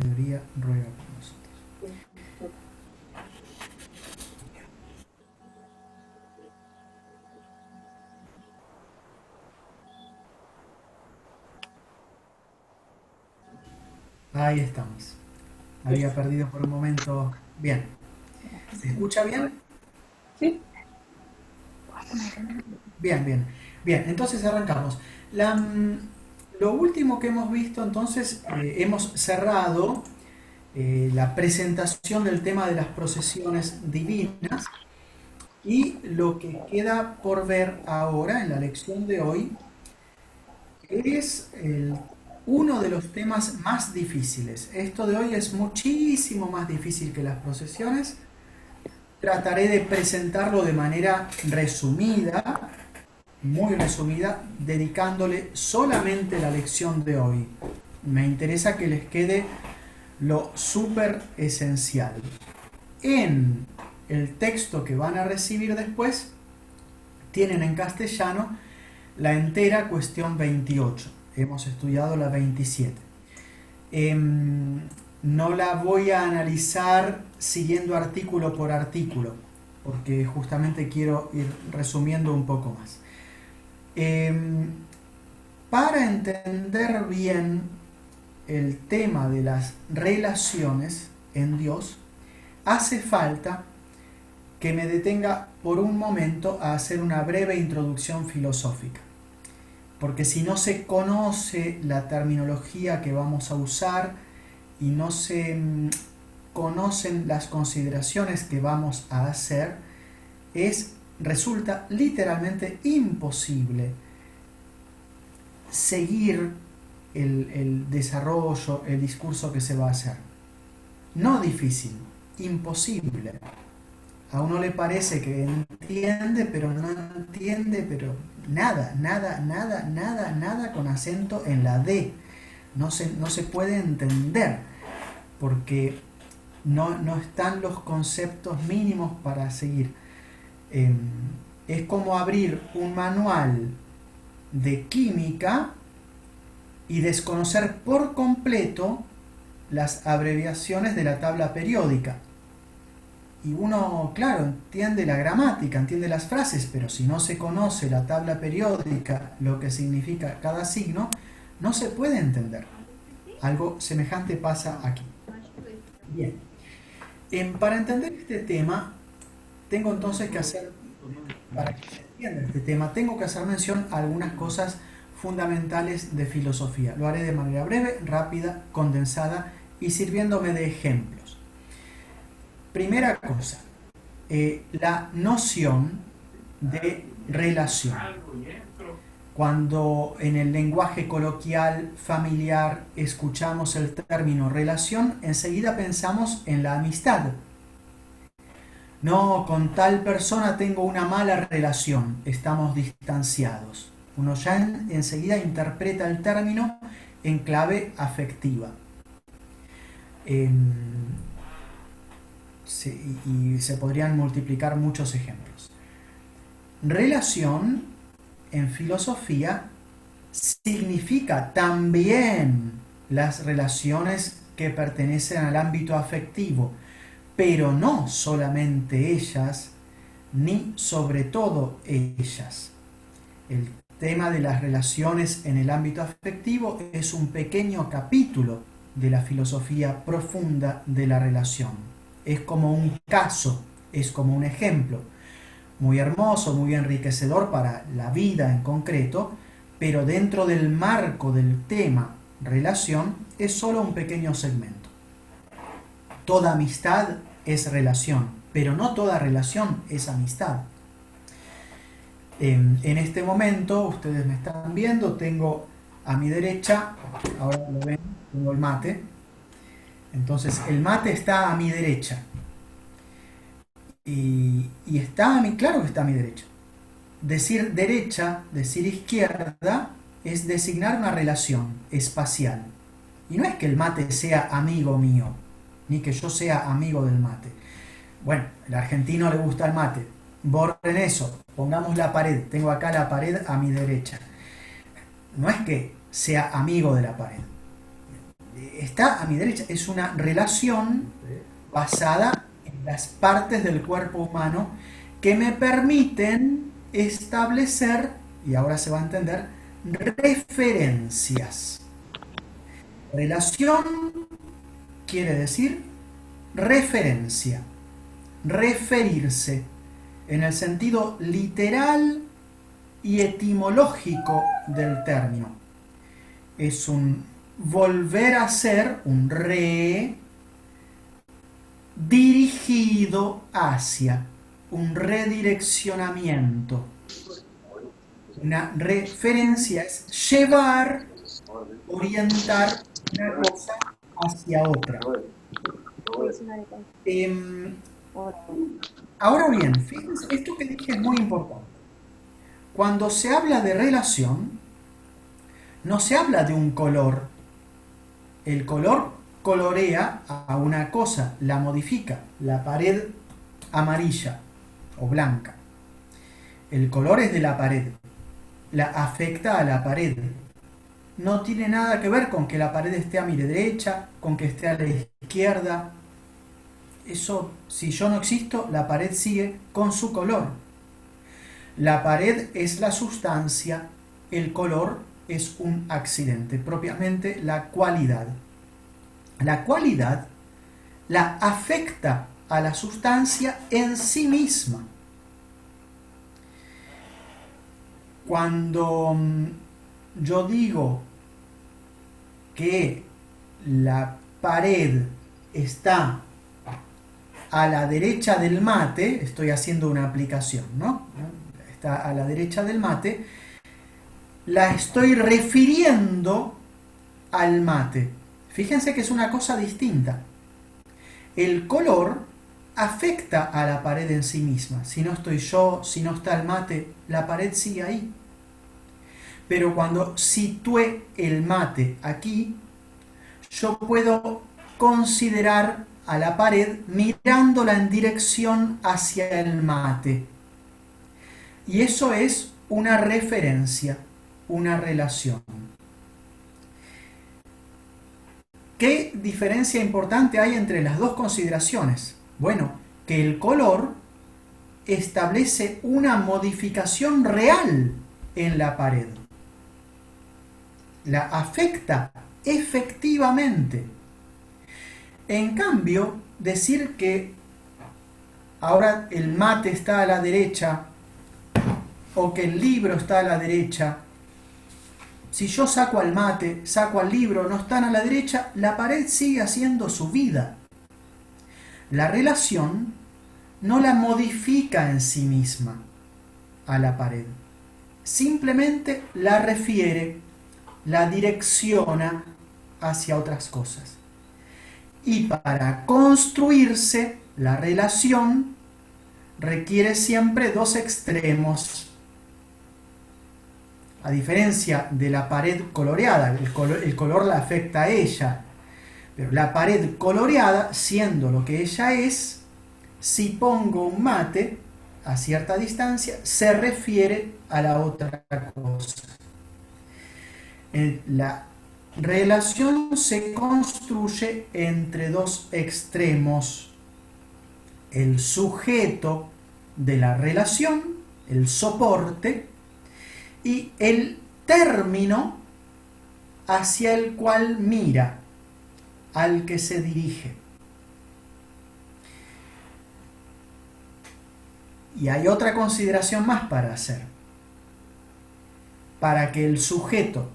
sabiduría ruega por nosotros. Ahí estamos. Había perdido por un momento. Bien. ¿Se escucha bien? Sí. Bien, bien. Bien, entonces arrancamos. Lo último que hemos visto, entonces, hemos cerrado la presentación del tema de las procesiones divinas y lo que queda por ver ahora en la lección de hoy es uno de los temas más difíciles. Esto de hoy es muchísimo más difícil que las procesiones. Trataré de presentarlo de manera resumida, muy resumida, dedicándole solamente la lección de hoy. Me interesa que les quede lo súper esencial. En el texto que van a recibir después, tienen en castellano la entera cuestión 28. Hemos estudiado la 27. No la voy a analizar siguiendo artículo por artículo, porque justamente quiero ir resumiendo un poco más. Para entender bien el tema de las relaciones en Dios, hace falta que me detenga por un momento a hacer una breve introducción filosófica. Porque si no se conoce la terminología que vamos a usar y no se conocen las consideraciones que vamos a hacer, resulta literalmente imposible seguir el desarrollo, el discurso que se va a hacer. No difícil, imposible. A uno le parece que entiende, pero no entiende, pero nada, nada, nada, nada, nada con acento en la D. No se puede entender, porque no están los conceptos mínimos para seguir. Es como abrir un manual de química y desconocer por completo las abreviaciones de la tabla periódica. Y uno, claro, entiende la gramática, entiende las frases, pero si no se conoce la tabla periódica, lo que significa cada signo, no se puede entender. Algo semejante pasa aquí. Bien. Para entender este tema, tengo entonces que hacer, para que se entienda este tema, tengo que hacer mención a algunas cosas fundamentales de filosofía. Lo haré de manera breve, rápida, condensada y sirviéndome de ejemplos. Primera cosa, la noción de relación. Cuando en el lenguaje coloquial, familiar, escuchamos el término relación, enseguida pensamos en la amistad. No, con tal persona tengo una mala relación, estamos distanciados. Uno ya enseguida interpreta el término en clave afectiva. Y se podrían multiplicar muchos ejemplos. Relación en filosofía significa también las relaciones que pertenecen al ámbito afectivo, pero no solamente ellas, ni sobre todo ellas. El tema de las relaciones en el ámbito afectivo es un pequeño capítulo de la filosofía profunda de la relación. Es como un caso, es como un ejemplo, muy hermoso, muy enriquecedor para la vida en concreto, pero dentro del marco del tema relación es solo un pequeño segmento. Toda amistad es relación, pero no toda relación es amistad. En este momento, ustedes me están viendo, tengo a mi derecha, ahora lo ven, tengo el mate. Entonces el mate está a mi derecha. Y está a mi, claro que está a mi derecha. Decir derecha, decir izquierda, es designar una relación espacial. Y no es que el mate sea amigo mío, ni que yo sea amigo del mate. Bueno, el argentino le gusta el mate. Borren eso, pongamos la pared. Tengo acá la pared a mi derecha. No es que sea amigo de la pared. está a mi derecha, es una relación basada en las partes del cuerpo humano que me permiten establecer, y ahora se va a entender, referencias. Relación quiere decir referencia, referirse, en el sentido literal y etimológico del término. Es un volver a ser, un dirigido hacia, un redireccionamiento. Una referencia es llevar, orientar una cosa hacia otra. Ahora bien, fíjense, esto que dije es muy importante. Cuando se habla de relación, no se habla de un color. El color colorea a una cosa, la modifica. La pared amarilla o blanca. El color es de la pared. La afecta a la pared. No tiene nada que ver con que la pared esté a mi derecha, con que esté a la izquierda. Eso, si yo no existo, la pared sigue con su color. La pared es la sustancia, el color es un accidente, propiamente la cualidad. La cualidad la afecta a la sustancia en sí misma. Cuando yo digo que la pared está a la derecha del mate, estoy haciendo una aplicación, ¿no? Está a la derecha del mate, la estoy refiriendo al mate. Fíjense que es una cosa distinta. El color afecta a la pared en sí misma. Si no estoy yo, si no está el mate, la pared sigue ahí. Pero cuando situé el mate aquí, yo puedo considerar a la pared mirándola en dirección hacia el mate. Y eso es una referencia, una relación. ¿Qué diferencia importante hay entre las dos consideraciones? Bueno, que el color establece una modificación real en la pared. La afecta efectivamente. En cambio, decir que ahora el mate está a la derecha o que el libro está a la derecha, si yo saco al mate, saco al libro, no están a la derecha, la pared sigue haciendo su vida. La relación no la modifica en sí misma a la pared, simplemente la refiere, la direcciona hacia otras cosas. Y para construirse, la relación requiere siempre dos extremos. A diferencia de la pared coloreada, el color la afecta a ella, pero la pared coloreada, siendo lo que ella es, si pongo un mate a cierta distancia, se refiere a la otra cosa. La relación se construye entre dos extremos. El sujeto de la relación, el soporte, y el término hacia el cual mira, al que se dirige. Y hay otra consideración más para hacer. Para que el sujeto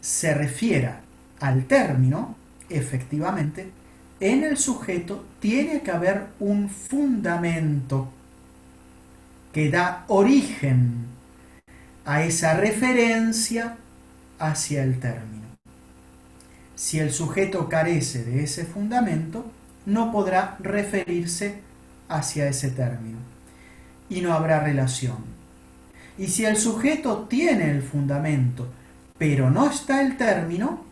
se refiera al término, efectivamente, en el sujeto tiene que haber un fundamento que da origen a esa referencia hacia el término. Si el sujeto carece de ese fundamento, no podrá referirse hacia ese término y no habrá relación. Y si el sujeto tiene el fundamento, pero no está el término,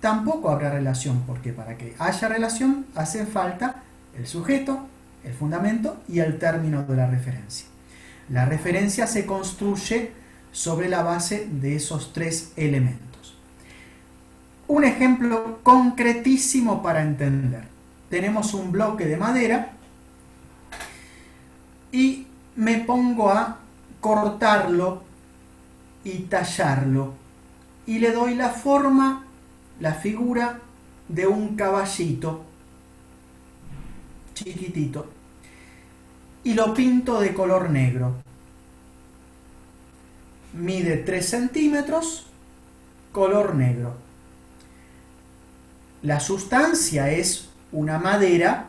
tampoco habrá relación, porque para que haya relación hace falta el sujeto, el fundamento y el término de la referencia. La referencia se construye sobre la base de esos tres elementos. Un ejemplo concretísimo para entender. Tenemos un bloque de madera y me pongo a cortarlo y tallarlo y le doy la forma, la figura de un caballito chiquitito y lo pinto de color negro. Mide 3 centímetros, color negro. La sustancia es una madera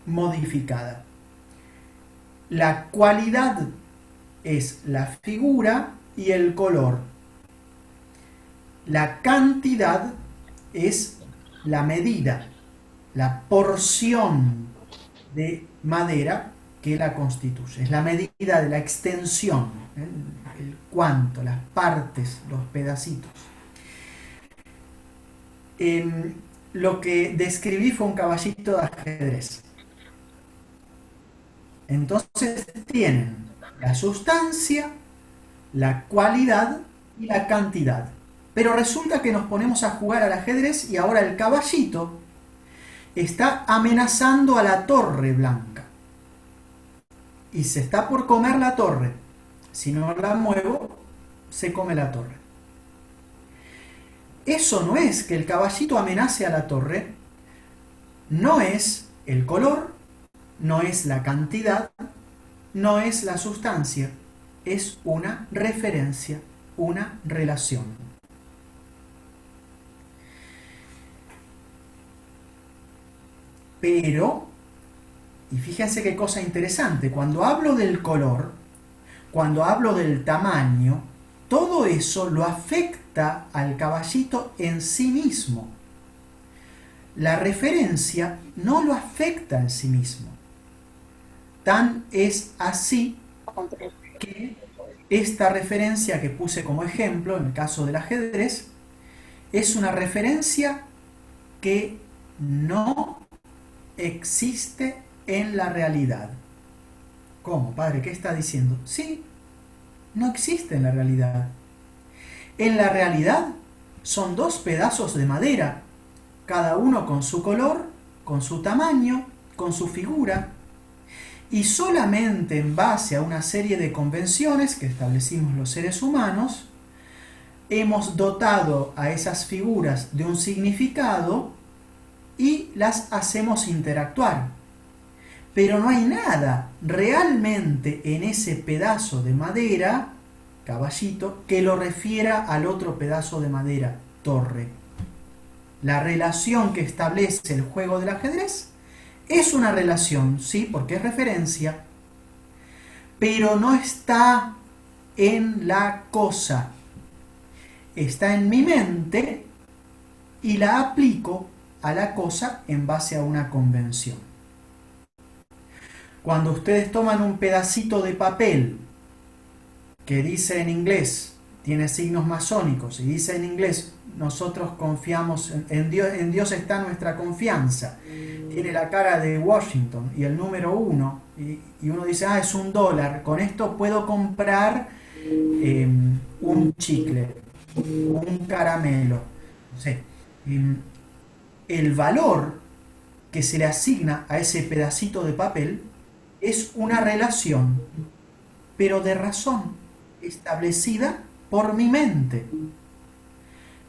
modificada. La cualidad es la figura y el color. La cantidad es la medida, la porción de madera que la constituye. Es la medida de la extensión, el cuánto, las partes, los pedacitos. Lo que describí fue un caballito de ajedrez. Entonces tienen la sustancia, la cualidad y la cantidad. Pero resulta que nos ponemos a jugar al ajedrez y ahora el caballito está amenazando a la torre blanca. Y se está por comer la torre. Si no la muevo, se come la torre. Eso no es que el caballito amenace a la torre, no es el color, no es la cantidad, no es la sustancia, es una referencia, una relación. Pero, y fíjense qué cosa interesante, cuando hablo del color, cuando hablo del tamaño, todo eso lo afecta al caballito en sí mismo. La referencia no lo afecta en sí mismo. Tan es así que esta referencia que puse como ejemplo, en el caso del ajedrez, es una referencia que no existe en la realidad. ¿Cómo, padre? ¿Qué está diciendo? Sí, no existe en la realidad. En la realidad son dos pedazos de madera, cada uno con su color, con su tamaño, con su figura, y solamente en base a una serie de convenciones que establecimos los seres humanos, hemos dotado a esas figuras de un significado y las hacemos interactuar. Pero no hay nada realmente en ese pedazo de madera, caballito, que lo refiera al otro pedazo de madera, torre. La relación que establece el juego del ajedrez es una relación, sí, porque es referencia, pero no está en la cosa. Está en mi mente y la aplico a la cosa en base a una convención. Cuando ustedes toman un pedacito de papel que dice en inglés, tiene signos masónicos y dice en inglés, nosotros confiamos en Dios está nuestra confianza, tiene la cara de Washington y el número 1, y uno dice, es $1, con esto puedo comprar un chicle, un caramelo, no sé. El valor que se le asigna a ese pedacito de papel es una relación, pero de razón, establecida por mi mente.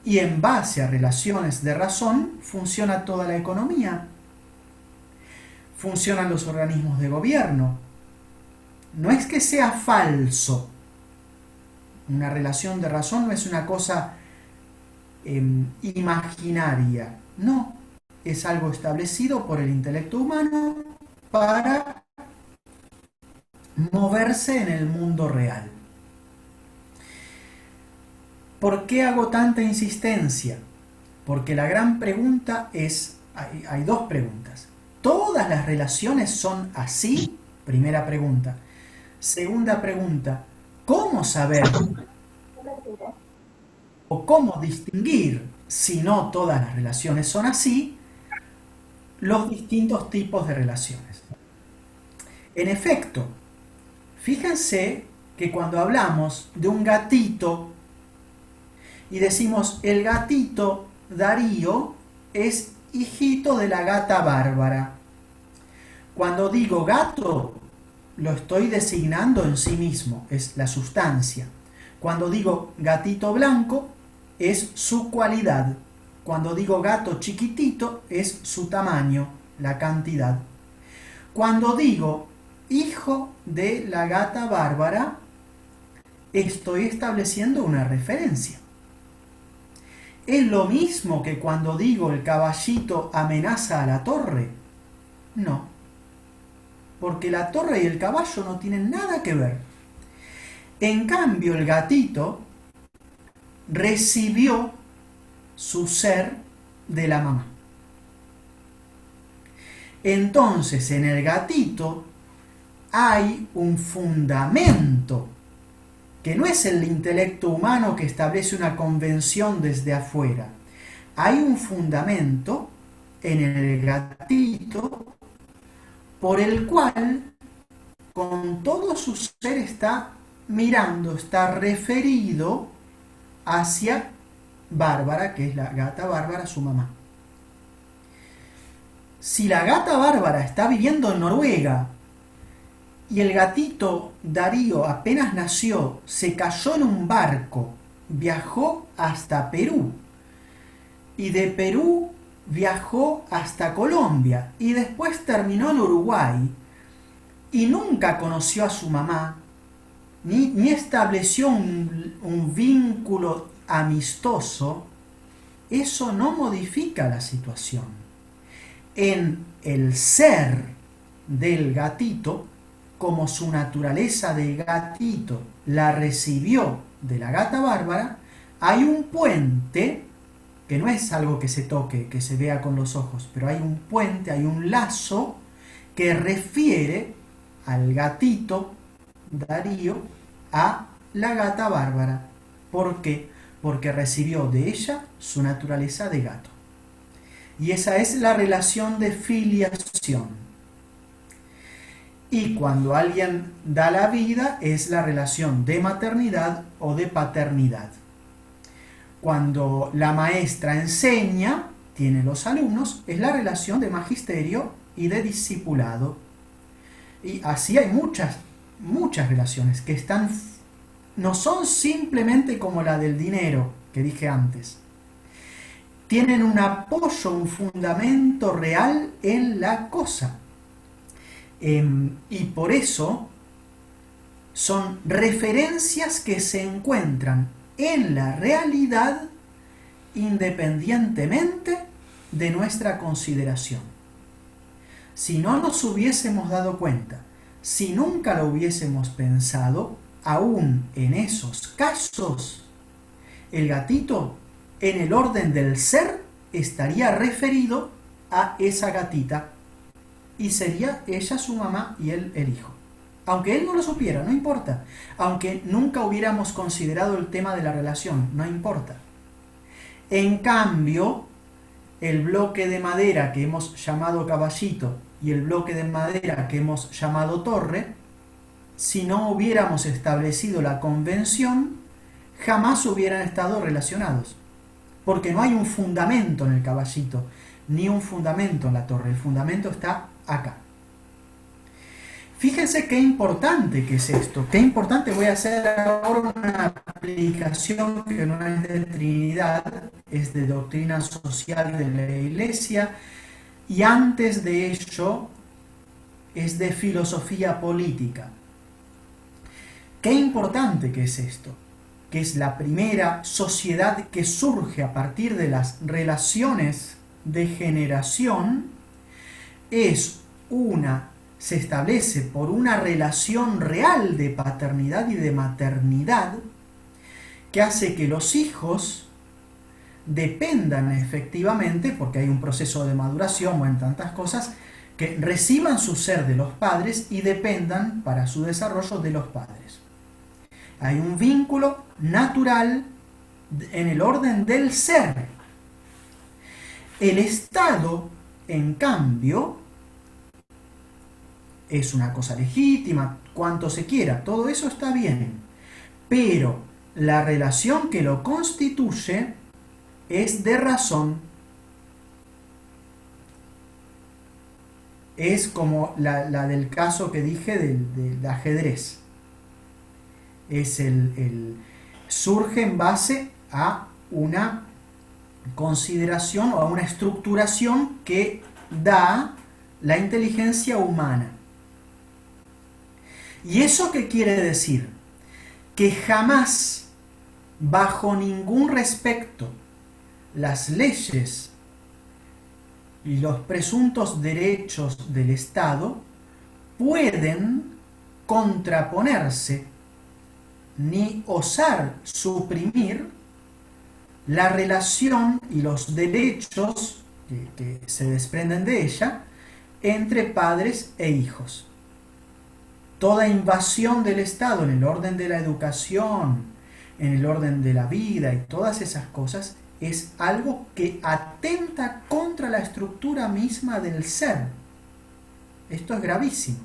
Y en base a relaciones de razón funciona toda la economía, funcionan los organismos de gobierno. No es que sea falso. Una relación de razón no es una cosa imaginaria, no, es algo establecido por el intelecto humano para moverse en el mundo real. ¿Por qué hago tanta insistencia? Porque la gran pregunta es, hay dos preguntas. ¿Todas las relaciones son así? Primera pregunta. Segunda pregunta, ¿cómo saber o cómo distinguir, si no todas las relaciones son así, los distintos tipos de relaciones? En efecto, fíjense que cuando hablamos de un gatito y decimos, el gatito Darío es hijito de la gata Bárbara. Cuando digo gato, lo estoy designando en sí mismo, es la sustancia. Cuando digo gatito blanco, es su cualidad. Cuando digo gato chiquitito, es su tamaño, la cantidad. Cuando digo hijo de la gata Bárbara, estoy estableciendo una referencia. ¿Es lo mismo que cuando digo el caballito amenaza a la torre? No, porque la torre y el caballo no tienen nada que ver. En cambio, el gatito recibió su ser de la mamá. Entonces, en el gatito hay un fundamento, que no es el intelecto humano que establece una convención desde afuera. Hay un fundamento en el gatito por el cual con todo su ser está mirando, está referido hacia Bárbara, que es la gata Bárbara, su mamá. Si la gata Bárbara está viviendo en Noruega y el gatito Darío apenas nació, se cayó en un barco, viajó hasta Perú y de Perú viajó hasta Colombia y después terminó en Uruguay y nunca conoció a su mamá, ni estableció un vínculo amistoso, eso no modifica la situación. En el ser del gatito, como su naturaleza de gatito la recibió de la gata Bárbara, hay un puente, que no es algo que se toque, que se vea con los ojos, pero hay un puente, hay un lazo que refiere al gatito Darío a la gata Bárbara. ¿Por qué? Porque recibió de ella su naturaleza de gato. Y esa es la relación de filiación. Y cuando alguien da la vida es la relación de maternidad o de paternidad. Cuando la maestra enseña, tiene los alumnos, es la relación de magisterio y de discipulado. Y así hay muchas relaciones que no son simplemente como la del dinero que dije antes. Tienen un apoyo, un fundamento real en la cosa. Y por eso son referencias que se encuentran en la realidad independientemente de nuestra consideración. Si no nos hubiésemos dado cuenta, si nunca lo hubiésemos pensado, aún en esos casos, el gatito en el orden del ser estaría referido a esa gatita y sería ella su mamá y él el hijo. Aunque él no lo supiera, no importa. Aunque nunca hubiéramos considerado el tema de la relación, no importa. En cambio, el bloque de madera que hemos llamado caballito y el bloque de madera que hemos llamado torre, si no hubiéramos establecido la convención, jamás hubieran estado relacionados. Porque no hay un fundamento en el caballito, ni un fundamento en la torre. El fundamento está acá. Fíjense qué importante que es esto. Qué importante. Voy a hacer ahora una aplicación que no es de Trinidad, es de doctrina social de la Iglesia. Y antes de ello es de filosofía política. Qué importante que es esto, que es la primera sociedad que surge a partir de las relaciones de generación, se establece por una relación real de paternidad y de maternidad que hace que los hijos dependan efectivamente, porque hay un proceso de maduración o en tantas cosas, que reciban su ser de los padres y dependan para su desarrollo de los padres. Hay un vínculo natural en el orden del ser. El Estado, en cambio, es una cosa legítima, cuanto se quiera, todo eso está bien, pero la relación que lo constituye es de razón. Es como la del caso que dije del ajedrez. Surge en base a una consideración o a una estructuración que da la inteligencia humana. ¿Y eso qué quiere decir? Que jamás, bajo ningún respecto, las leyes y los presuntos derechos del Estado pueden contraponerse ni osar suprimir la relación y los derechos que se desprenden de ella entre padres e hijos. Toda invasión del Estado en el orden de la educación, en el orden de la vida y todas esas cosas es algo que atenta contra la estructura misma del ser. Esto es gravísimo.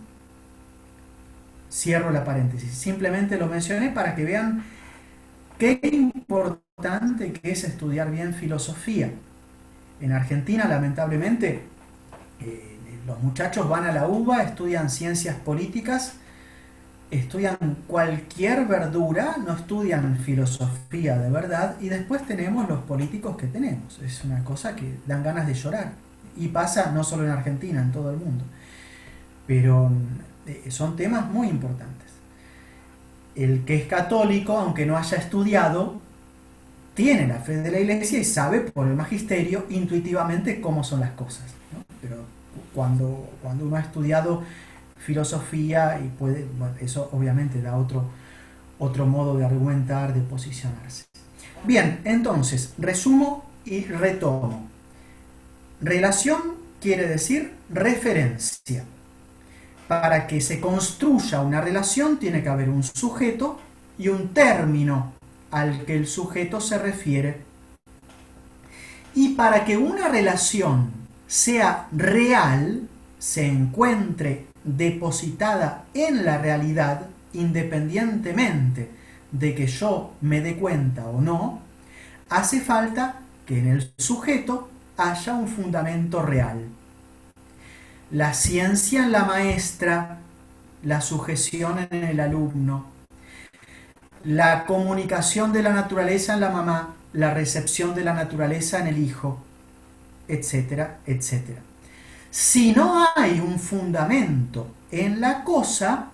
Cierro la paréntesis. Simplemente lo mencioné para que vean qué importante que es estudiar bien filosofía. En Argentina, lamentablemente, los muchachos van a la UBA, estudian ciencias políticas, estudian cualquier verdura, no estudian filosofía de verdad, y después tenemos los políticos que tenemos. Es una cosa que dan ganas de llorar. Y pasa no solo en Argentina, en todo el mundo. Pero son temas muy importantes. El que es católico, aunque no haya estudiado, tiene la fe de la Iglesia y sabe por el magisterio intuitivamente cómo son las cosas, ¿no? Pero cuando uno ha estudiado filosofía y puede, bueno, eso obviamente da otro modo de argumentar, de posicionarse. Bien, entonces, resumo y retomo. Relación quiere decir referencia. Para que se construya una relación tiene que haber un sujeto y un término al que el sujeto se refiere. Y para que una relación sea real, se encuentre depositada en la realidad, independientemente de que yo me dé cuenta o no, hace falta que en el sujeto haya un fundamento real. La ciencia en la maestra, la sujeción en el alumno, la comunicación de la naturaleza en la mamá, la recepción de la naturaleza en el hijo, etcétera, etcétera. Si no hay un fundamento en la cosa,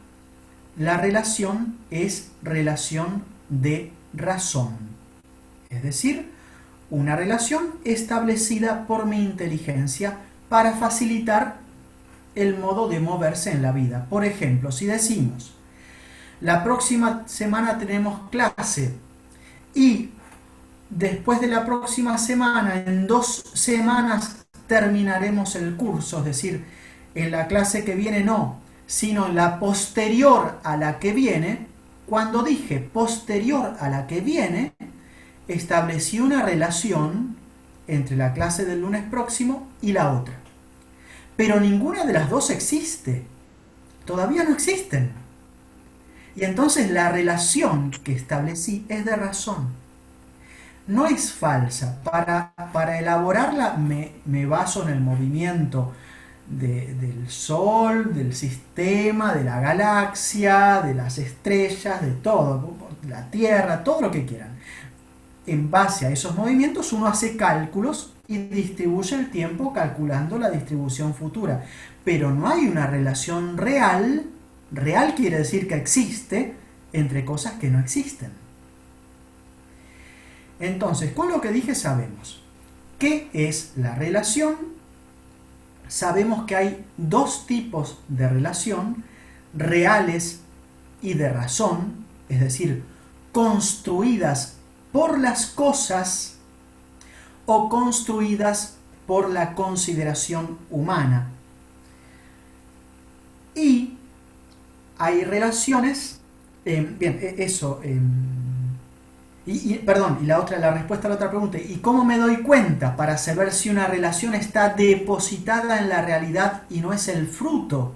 la relación es relación de razón. Es decir, una relación establecida por mi inteligencia para facilitar el modo de moverse en la vida. Por ejemplo, si decimos, la próxima semana tenemos clase y después de la próxima semana, en 2 semanas terminaremos el curso, es decir, en la clase que viene no, sino en la posterior a la que viene. Cuando dije posterior a la que viene, establecí una relación entre la clase del lunes próximo y la otra. Pero ninguna de las dos existe. Todavía no existen. Y entonces la relación que establecí es de razón. No es falsa. Para elaborarla me baso en el movimiento del Sol, del sistema, de la galaxia, de las estrellas, de todo, la Tierra, todo lo que quieran. En base a esos movimientos uno hace cálculos y distribuye el tiempo calculando la distribución futura. Pero no hay una relación real, real quiere decir que existe, entre cosas que no existen. Entonces, con lo que dije sabemos qué es la relación, sabemos que hay 2 tipos de relación, reales y de razón, es decir, construidas por las cosas o construidas por la consideración humana. Y hay relaciones, la respuesta a la otra pregunta, ¿y cómo me doy cuenta para saber si una relación está depositada en la realidad y no es el fruto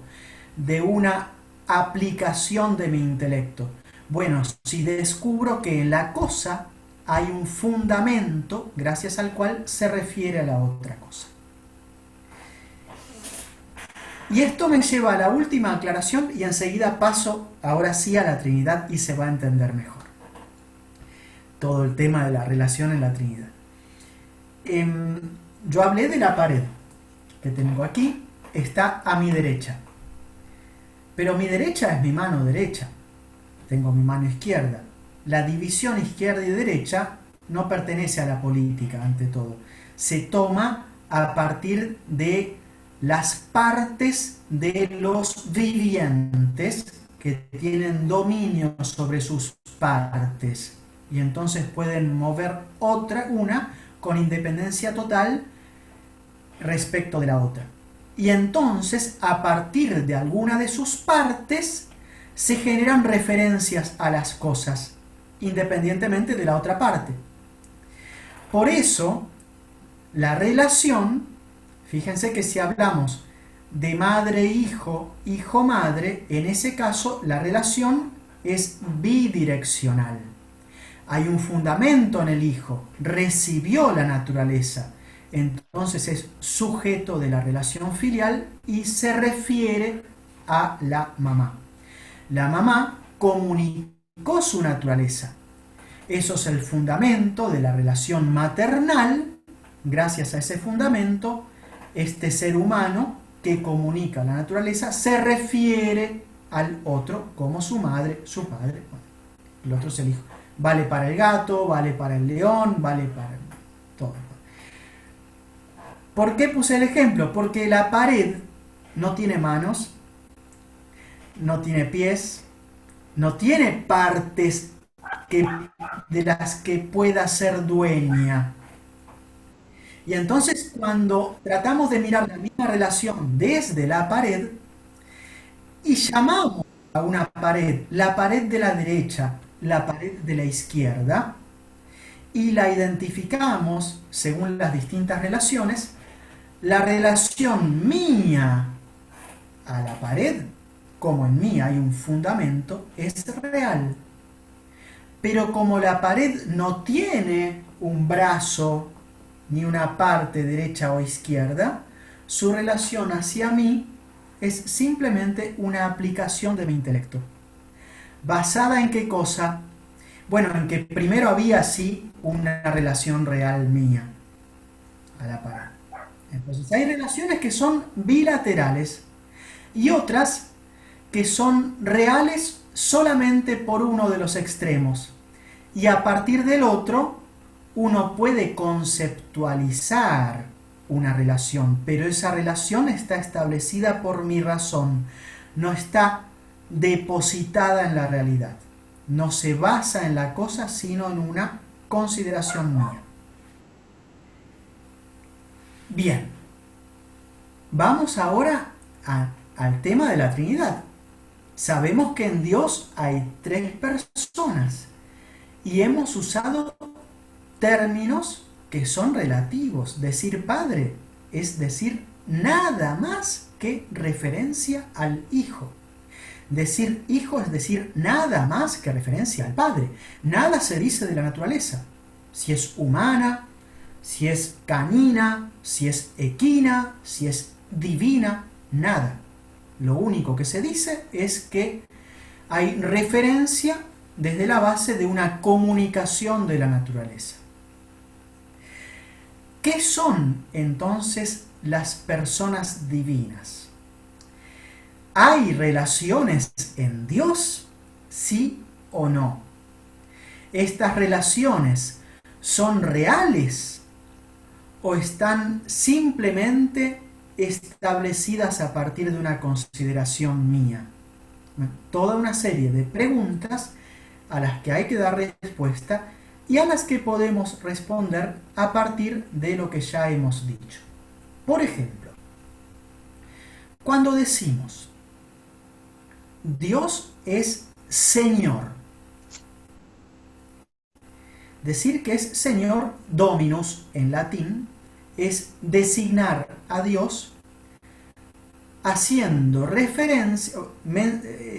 de una aplicación de mi intelecto? Bueno, si descubro que en la cosa hay un fundamento gracias al cual se refiere a la otra cosa. Y esto me lleva a la última aclaración y enseguida paso ahora sí a la Trinidad y se va a entender mejor todo el tema de la relación en la Trinidad. Yo hablé de la pared que tengo aquí, está a mi derecha. Pero mi derecha es mi mano derecha. Tengo mi mano izquierda. La división izquierda y derecha no pertenece a la política, ante todo. Se toma a partir de las partes de los vivientes que tienen dominio sobre sus partes. Y entonces pueden mover una con independencia total respecto de la otra. Y entonces, a partir de alguna de sus partes, se generan referencias a las cosas, independientemente de la otra parte. Por eso, la relación, fíjense que si hablamos de madre-hijo, hijo-madre, en ese caso la relación es bidireccional. Hay un fundamento en el hijo, recibió la naturaleza, entonces es sujeto de la relación filial y se refiere a la mamá. La mamá comunicó su naturaleza. Eso es el fundamento de la relación maternal. Gracias a ese fundamento, este ser humano que comunica la naturaleza se refiere al otro como su madre, su padre. El otro es el hijo. Vale para el gato, vale para el león, vale para todo. ¿Por qué puse el ejemplo? Porque la pared no tiene manos, no tiene pies, no tiene partes de las que pueda ser dueña. Y entonces cuando tratamos de mirar la misma relación desde la pared y llamamos a una pared, la pared de la derecha, la pared de la izquierda, y la identificamos según las distintas relaciones, la relación mía a la pared, como en mí hay un fundamento, es real. Pero como la pared no tiene un brazo ni una parte derecha o izquierda, su relación hacia mí es simplemente una aplicación de mi intelecto. ¿Basada en qué cosa? Bueno, en que primero había sí una relación real mía a la pared. Entonces hay relaciones que son bilaterales y otras que son reales solamente por uno de los extremos. Y a partir del otro, uno puede conceptualizar una relación, pero esa relación está establecida por mi razón, no está depositada en la realidad. No se basa en la cosa, sino en una consideración mía. Bien, vamos ahora al tema de la Trinidad. Sabemos que en Dios hay tres personas y hemos usado términos que son relativos. Decir Padre es decir nada más que referencia al Hijo. Decir Hijo es decir nada más que referencia al Padre. Nada se dice de la naturaleza. Si es humana, si es canina, si es equina, si es divina, nada. Lo único que se dice es que hay referencia desde la base de una comunicación de la naturaleza. ¿Qué son entonces las personas divinas? ¿Hay relaciones en Dios? ¿Sí o no? ¿Estas relaciones son reales o están simplemente establecidas a partir de una consideración mía? Toda una serie de preguntas a las que hay que dar respuesta y a las que podemos responder a partir de lo que ya hemos dicho. Por ejemplo, cuando decimos Dios es Señor, decir que es Señor, Dominus en latín, es designar a Dios haciendo referencia,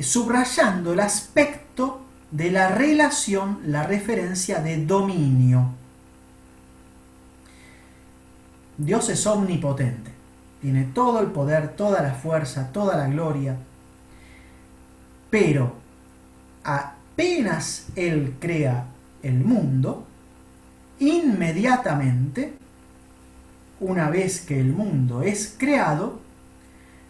subrayando el aspecto de la relación, la referencia de dominio. Dios es omnipotente, tiene todo el poder, toda la fuerza, toda la gloria, pero apenas Él crea el mundo, inmediatamente, una vez que el mundo es creado,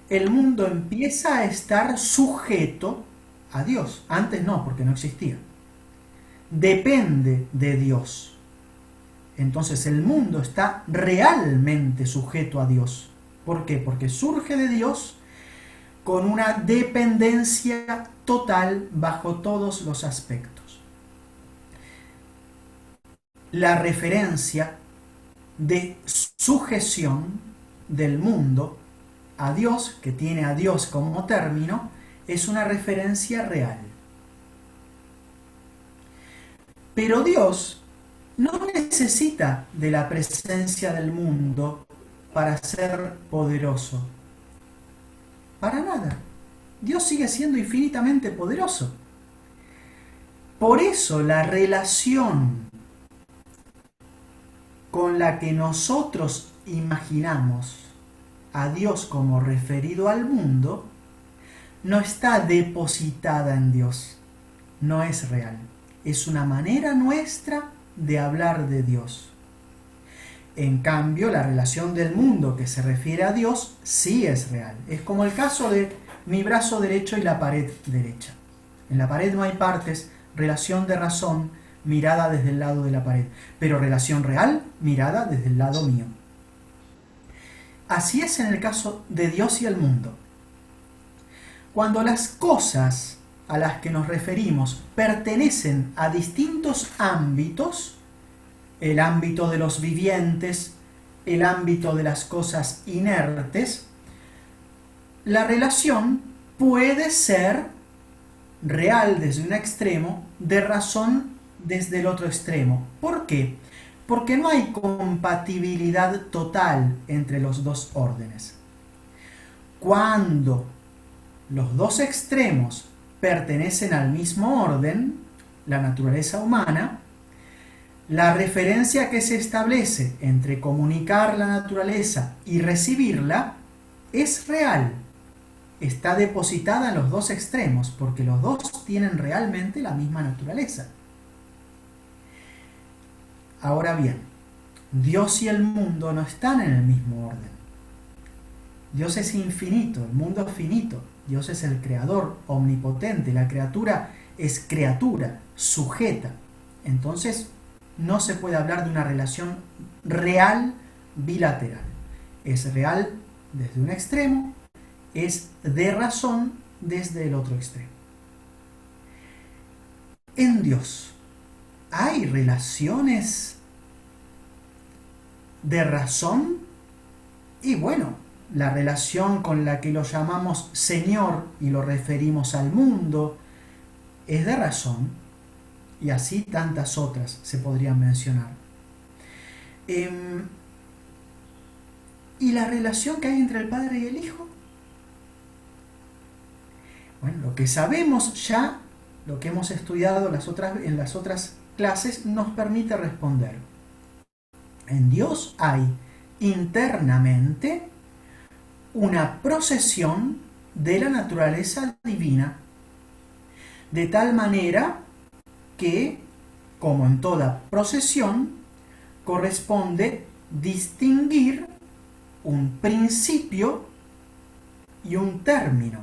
el mundo empieza a estar sujeto a Dios. Antes no, porque no existía. Depende de Dios. Entonces el mundo está realmente sujeto a Dios. ¿Por qué? Porque surge de Dios con una dependencia total bajo todos los aspectos. La referencia de sujeción del mundo a Dios, que tiene a Dios como término, es una referencia real. Pero Dios no necesita de la presencia del mundo para ser poderoso. Para nada. Dios sigue siendo infinitamente poderoso. Por eso la relación con la que nosotros imaginamos a Dios como referido al mundo no está depositada en Dios, no es real. Es una manera nuestra de hablar de Dios. En cambio, la relación del mundo que se refiere a Dios sí es real. Es como el caso de mi brazo derecho y la pared derecha. En la pared no hay partes, relación de razón, mirada desde el lado de la pared, pero relación real, mirada desde el lado mío. Así es en el caso de Dios y el mundo. Cuando las cosas a las que nos referimos pertenecen a distintos ámbitos, el ámbito de los vivientes, el ámbito de las cosas inertes, la relación puede ser real desde un extremo, de razón desde el otro extremo. ¿Por qué? Porque no hay compatibilidad total entre los dos órdenes. Cuando los dos extremos pertenecen al mismo orden, la naturaleza humana, la referencia que se establece entre comunicar la naturaleza y recibirla es real. Está depositada en los dos extremos, porque los dos tienen realmente la misma naturaleza. Ahora bien, Dios y el mundo no están en el mismo orden. Dios es infinito, el mundo es finito. Dios es el creador omnipotente, la criatura es criatura, sujeta. Entonces, no se puede hablar de una relación real bilateral. Es real desde un extremo, es de razón desde el otro extremo. En Dios, ¿hay relaciones de razón? Y bueno, la relación con la que lo llamamos Señor y lo referimos al mundo es de razón, y así tantas otras se podrían mencionar. ¿Y la relación que hay entre el Padre y el Hijo? Bueno, lo que sabemos ya, lo que hemos estudiado en las otras clases, nos permite responder. En Dios hay internamente una procesión de la naturaleza divina, de tal manera que, como en toda procesión, corresponde distinguir un principio y un término.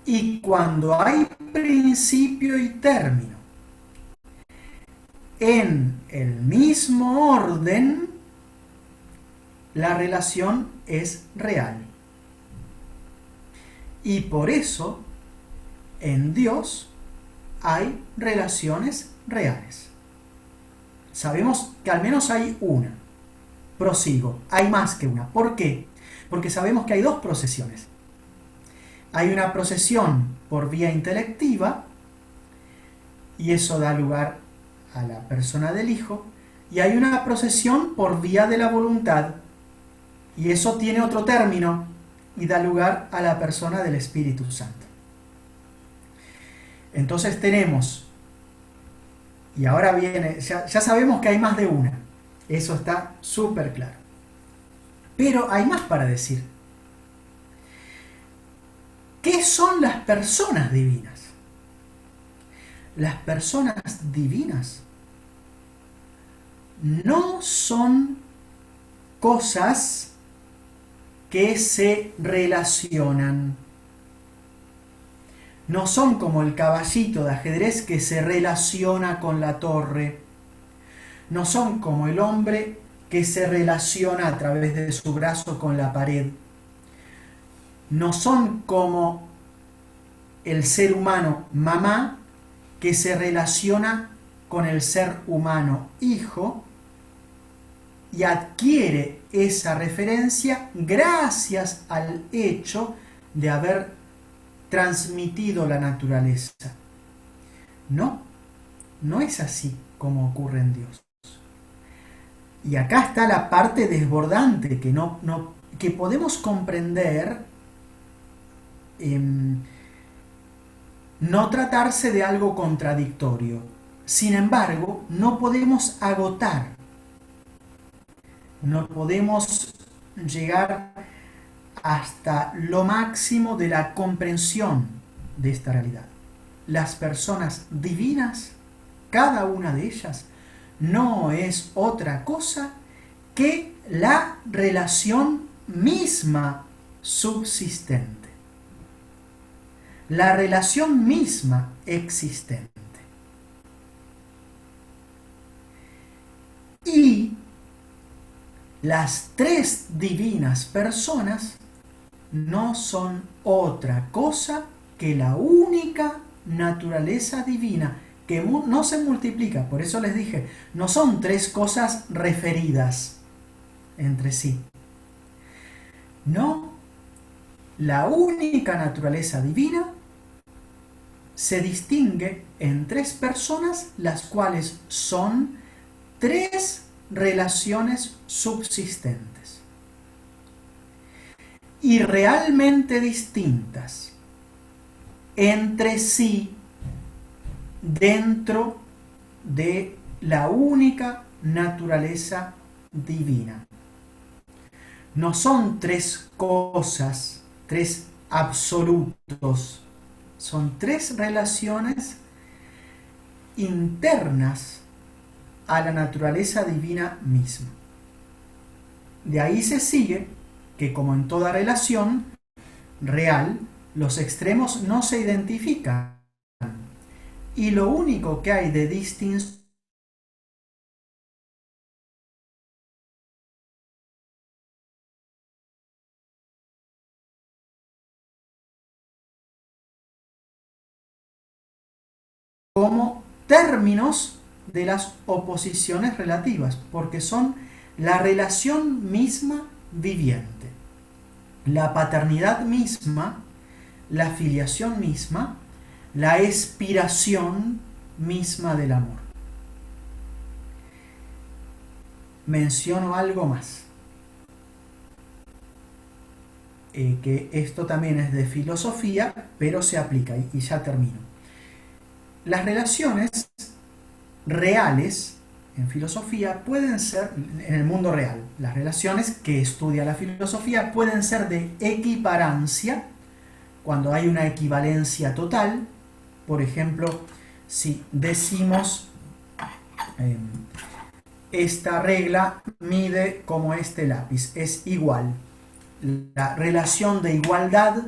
Y cuando hay principio y término en el mismo orden, la relación es real. Y por eso, en Dios hay relaciones reales. Sabemos que al menos hay una. Prosigo, hay más que una. ¿Por qué? Porque sabemos que hay dos procesiones. Hay una procesión por vía intelectiva, y eso da lugar a la persona del Hijo, y hay una procesión por vía de la voluntad, y eso tiene otro término, y da lugar a la persona del Espíritu Santo. Entonces tenemos, y ahora viene, ya sabemos que hay más de una, eso está súper claro. Pero hay más para decir. ¿Qué son las personas divinas? Las personas divinas no son cosas que se relacionan. No son como el caballito de ajedrez que se relaciona con la torre. No son como el hombre que se relaciona a través de su brazo con la pared. No son como el ser humano mamá que se relaciona con el ser humano hijo y adquiere esa referencia gracias al hecho de haber transmitido la naturaleza. No, no es así como ocurre en Dios. Y acá está la parte desbordante que podemos comprender, no tratarse de algo contradictorio. Sin embargo, no podemos agotar, no podemos llegar hasta lo máximo de la comprensión de esta realidad. Las personas divinas, cada una de ellas, no es otra cosa que la relación misma subsistente. La relación misma existente. Y las tres divinas personas no son otra cosa que la única naturaleza divina que no se multiplica. Por eso les dije, no son tres cosas referidas entre sí. No, la única naturaleza divina se distingue en tres personas, las cuales son tres relaciones subsistentes y realmente distintas entre sí dentro de la única naturaleza divina. No son tres cosas, tres absolutos, son tres relaciones internas a la naturaleza divina misma. De ahí se sigue que, como en toda relación real, los extremos no se identifican y lo único que hay de distinción como términos de las oposiciones relativas, porque son la relación misma viviente, la paternidad misma, la filiación misma, la expiración misma del amor. Menciono algo más, que esto también es de filosofía, pero se aplica, y ya termino. Las relaciones reales en filosofía pueden ser, en el mundo real, las relaciones que estudia la filosofía pueden ser de equiparancia, cuando hay una equivalencia total. Por ejemplo, si decimos esta regla mide como este lápiz, es igual. La relación de igualdad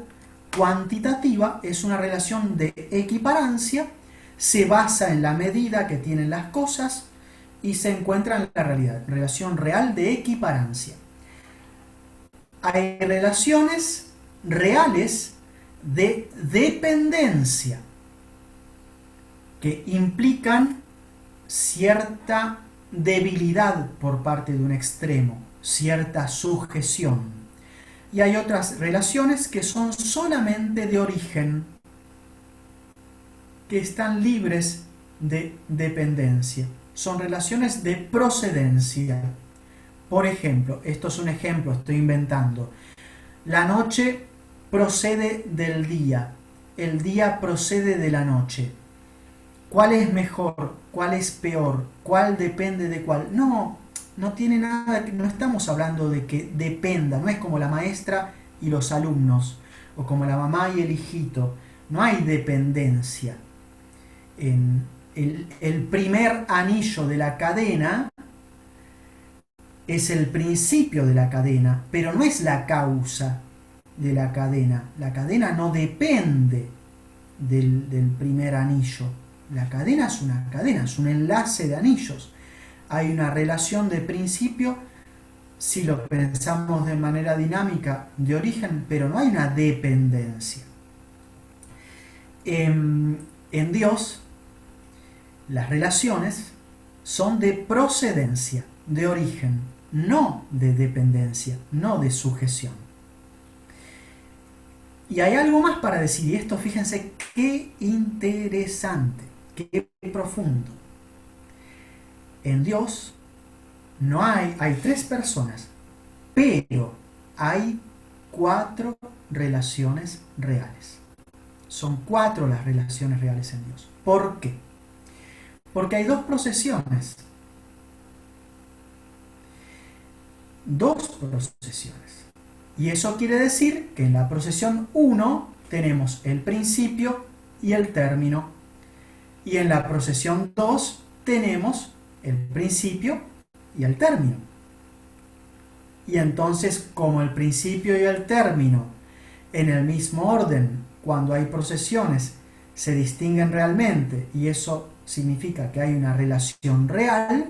cuantitativa es una relación de equiparancia, se basa en la medida que tienen las cosas y se encuentra en la realidad, relación real de equiparancia. Hay relaciones reales de dependencia que implican cierta debilidad por parte de un extremo, cierta sujeción. Y hay otras relaciones que son solamente de origen, que están libres de dependencia. Son relaciones de procedencia. Por ejemplo, esto es un ejemplo, estoy inventando. La noche procede del día. el día procede de la noche. ¿Cuál es mejor? ¿Cuál es peor? ¿Cuál depende de cuál? No, no tiene nada, no estamos hablando de que dependa, no es como la maestra y los alumnos, o como la mamá y el hijito. No hay dependencia. En el primer anillo de la cadena es el principio de la cadena, pero no es la causa de la cadena. La cadena no depende del primer anillo. La cadena es una cadena, es un enlace de anillos. Hay una relación de principio, si lo pensamos de manera dinámica, de origen, pero no hay una dependencia. En Dios, las relaciones son de procedencia, de origen, no de dependencia, no de sujeción. Y hay algo más para decir, y esto fíjense qué interesante, qué profundo. En Dios no hay 3 personas, pero hay 4 relaciones reales. Son 4 las relaciones reales en Dios. ¿Por qué? Porque hay 2 procesiones. 2 procesiones. Y eso quiere decir que en la procesión 1 tenemos el principio y el término. Y en la procesión 2 tenemos el principio y el término. Y entonces, como el principio y el término en el mismo orden, cuando hay procesiones, se distinguen realmente, y eso significa que hay una relación real,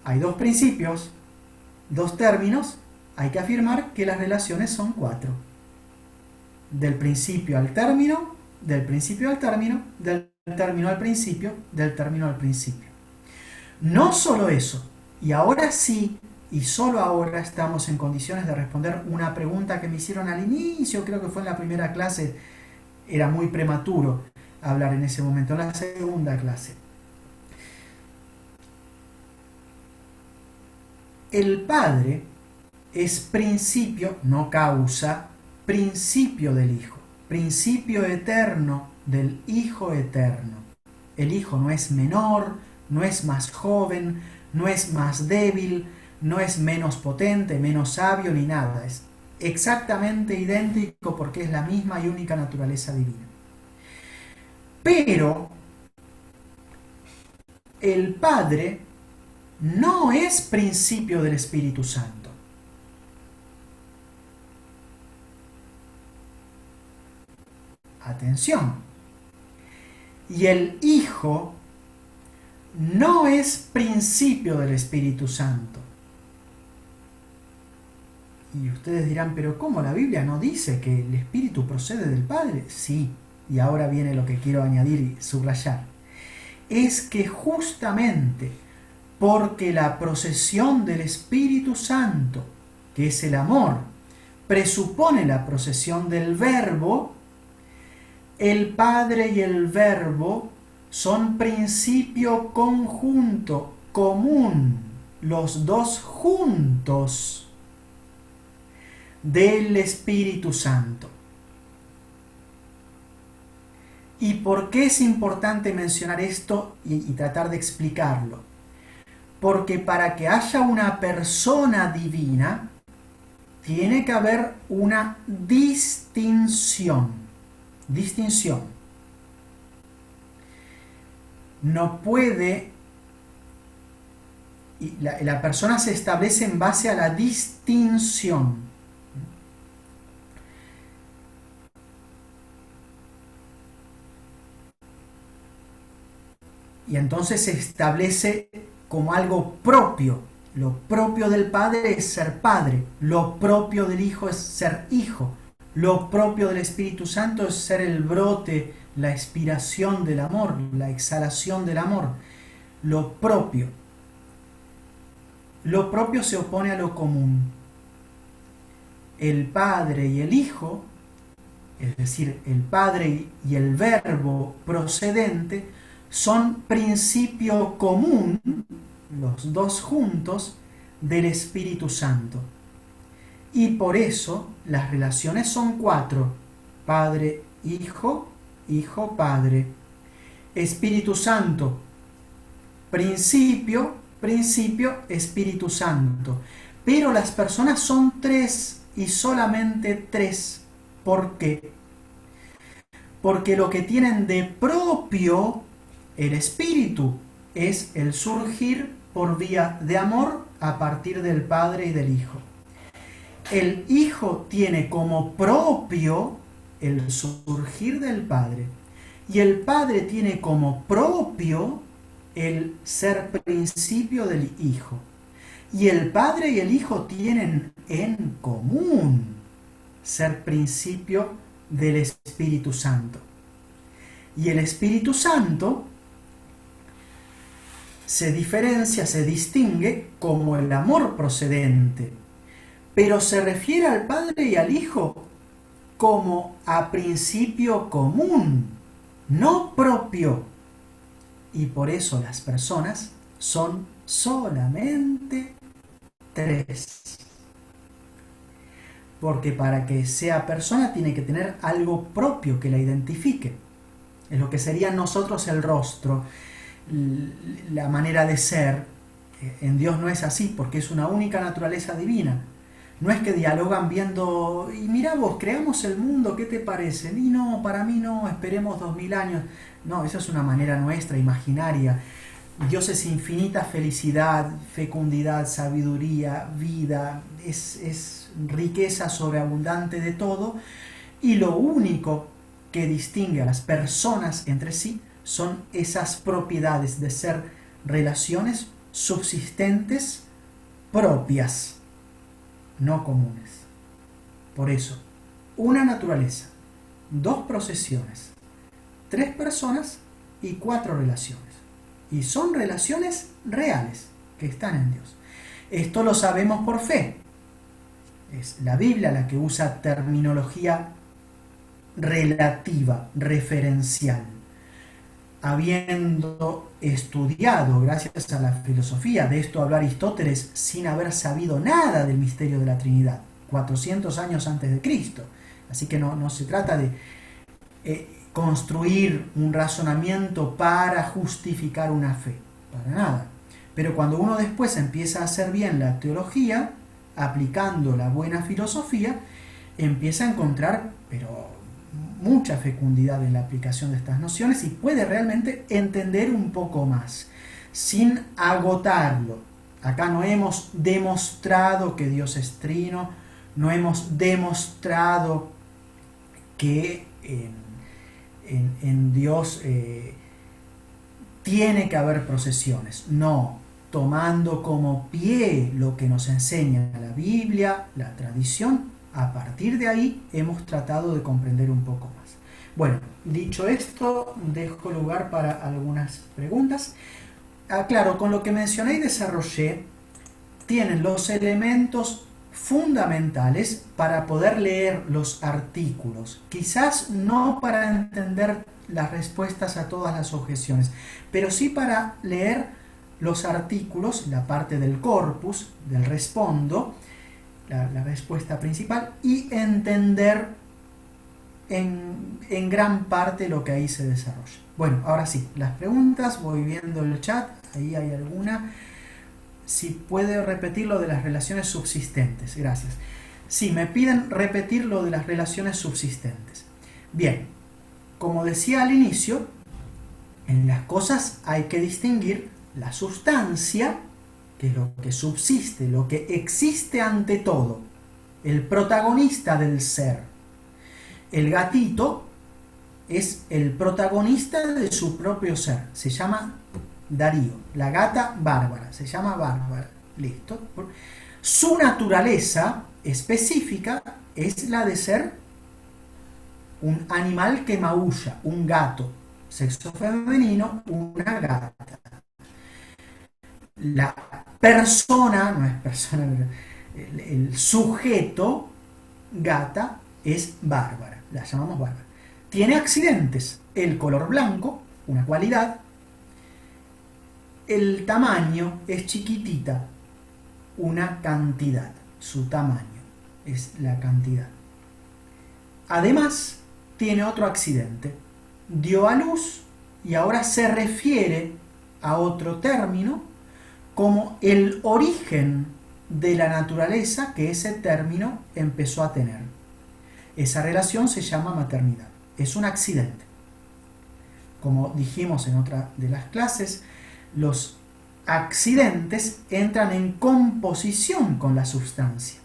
hay 2 principios, 2 términos, hay que afirmar que las relaciones son 4. Del principio al término, del principio al término, del término al principio, del término al principio. No solo eso, y ahora sí, y solo ahora estamos en condiciones de responder una pregunta que me hicieron al inicio, creo que fue en la primera clase, era muy prematuro hablar en ese momento, en la segunda clase. El Padre es principio, no causa, principio del Hijo, principio eterno del Hijo eterno. El Hijo no es menor, no es más joven, no es más débil, no es menos potente, menos sabio ni nada. Es exactamente idéntico porque es la misma y única naturaleza divina. Pero el Padre no es principio del Espíritu Santo. Atención. Y el Hijo no es principio del Espíritu Santo. Y ustedes dirán, pero ¿cómo la Biblia no dice que el Espíritu procede del Padre? Sí, y ahora viene lo que quiero añadir y subrayar. Es que justamente porque la procesión del Espíritu Santo, que es el amor, presupone la procesión del Verbo, el Padre y el Verbo son principio conjunto, común, los 2 juntos del Espíritu Santo. ¿Y por qué es importante mencionar esto y tratar de explicarlo? Porque para que haya una persona divina, tiene que haber una distinción. Distinción. No puede, la persona se establece en base a la distinción. Y entonces se establece como algo propio. Lo propio del Padre es ser Padre, lo propio del Hijo es ser Hijo, lo propio del Espíritu Santo es ser el brote, la expiración del amor, la exhalación del amor. Lo propio. Lo propio se opone a lo común. El Padre y el Hijo, es decir, el Padre y el Verbo procedente, son principio común, los 2 juntos, del Espíritu Santo. Y por eso las relaciones son 4, Padre, Hijo, Hijo, Padre. Espíritu Santo, principio, principio, Espíritu Santo. Pero las personas son tres y solamente tres. ¿Por qué? Porque lo que tienen de propio el Espíritu es el surgir por vía de amor a partir del Padre y del Hijo. El Hijo tiene como propio el surgir del Padre y el Padre tiene como propio el ser principio del Hijo. Y el Padre y el Hijo tienen en común ser principio del Espíritu Santo. Y el Espíritu Santo se diferencia, se distingue como el amor procedente, pero se refiere al Padre y al Hijo como a principio común, no propio. Y por eso las personas son solamente tres. Porque para que sea persona tiene que tener algo propio que la identifique. Es lo que sería en nosotros el rostro, la manera de ser. En Dios no es así, porque es una única naturaleza divina. No es que dialogan viendo, y mira vos, creamos el mundo, ¿qué te parece? Y no, para mí no, esperemos 2000 años. No, eso es una manera nuestra, imaginaria. Dios es infinita felicidad, fecundidad, sabiduría, vida, es riqueza sobreabundante de todo, y lo único que distingue a las personas entre sí son esas propiedades de ser relaciones subsistentes propias, no comunes. Por eso, una naturaleza, dos procesiones, tres personas y cuatro relaciones. Y son relaciones reales que están en Dios. Esto lo sabemos por fe. Es la Biblia la que usa terminología relativa, referencial. Habiendo estudiado, gracias a la filosofía, de esto habló Aristóteles sin haber sabido nada del misterio de la Trinidad, 400 años antes de Cristo. Así que no se trata de construir un razonamiento para justificar una fe, para nada. Pero cuando uno después empieza a hacer bien la teología, aplicando la buena filosofía, empieza a encontrar, pero mucha fecundidad en la aplicación de estas nociones y puede realmente entender un poco más, sin agotarlo. Acá no hemos demostrado que Dios es trino, no hemos demostrado que en Dios tiene que haber procesiones. No, tomando como pie lo que nos enseña la Biblia, la tradición, a partir de ahí hemos tratado de comprender un poco más. Bueno, dicho esto, dejo lugar para algunas preguntas. Claro, con lo que mencioné y desarrollé, tienen los elementos fundamentales para poder leer los artículos. Quizás no para entender las respuestas a todas las objeciones, pero sí para leer los artículos, la parte del corpus, del respondo, la respuesta principal, y entender en gran parte lo que ahí se desarrolla. Bueno, ahora sí, las preguntas, voy viendo el chat, ahí hay alguna. Si puede repetir lo de las relaciones subsistentes, gracias. Sí, me piden repetir lo de las relaciones subsistentes. Bien, como decía al inicio, en las cosas hay que distinguir la sustancia, que es lo que subsiste, lo que existe ante todo, el protagonista del ser. El gatito es el protagonista de su propio ser, se llama Darío. La gata Bárbara, se llama Bárbara, listo. Su naturaleza específica es la de ser un animal que maulla, un gato, sexo femenino, una gata. La persona, no es persona, el sujeto gata es Bárbara, la llamamos Bárbara. Tiene accidentes, el color blanco, una cualidad, el tamaño es chiquitita, una cantidad, su tamaño es la cantidad. Además, tiene otro accidente. Dio a luz y ahora se refiere a otro término como el origen de la naturaleza que ese término empezó a tener. Esa relación se llama maternidad. Es un accidente. Como dijimos en otra de las clases, los accidentes entran en composición con la sustancia.